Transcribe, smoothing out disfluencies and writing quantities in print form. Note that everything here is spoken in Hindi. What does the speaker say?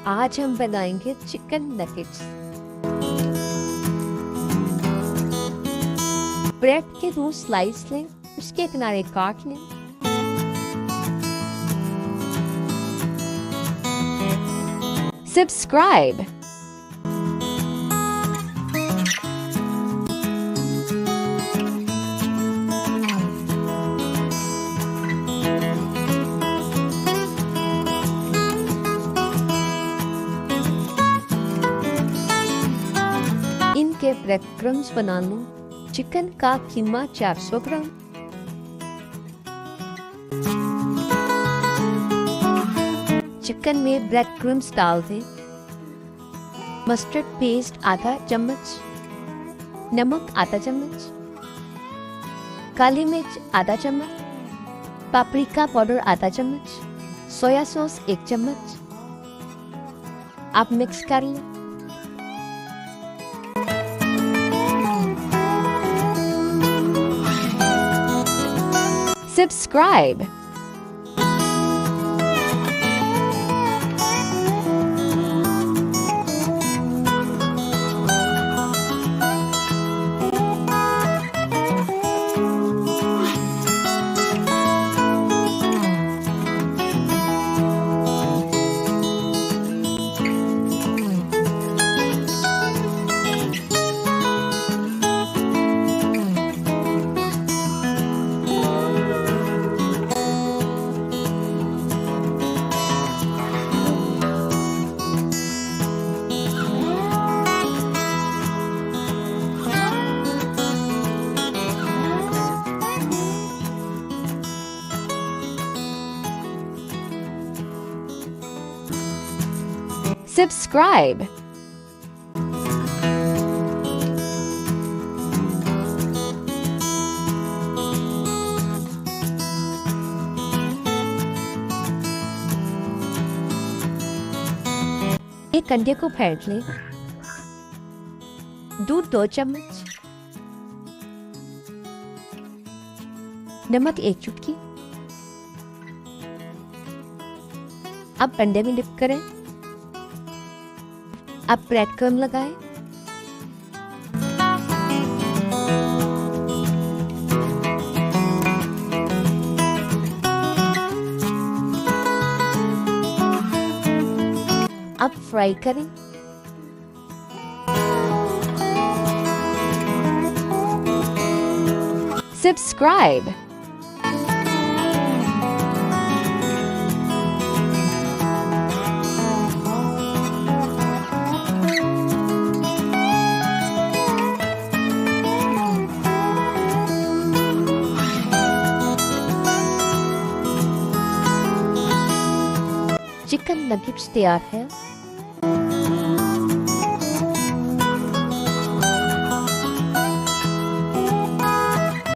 आज हम बनाएंगे चिकन नगेट्स। ब्रेड के 2 स्लाइस लें, उसके किनारे काट लें। सब्सक्राइब। इनके ब्रेड क्रम्स बना लूं। चिकन का कीमा 400 ग्राम, चिकन में ब्रेड क्रम्स डाल दें। मस्टर्ड पेस्ट आधा चम्मच, नमक आधा चम्मच, काली मिर्च आधा चम्मच, पापरिका पाउडर आधा चम्मच, सोया सॉस 1 चम्मच। आप मिक्स कर लें। Subscribe. Subscribe. एक अंडे को फेंट लें। दूध 2 चम्मच, नमक 1 चुटकी। अब अंडे में डिप करें। अब ब्रेड क्रम्ब लगाएं। अब फ्राई करें। सब्सक्राइब। चिकन नगेट्स तैयार है।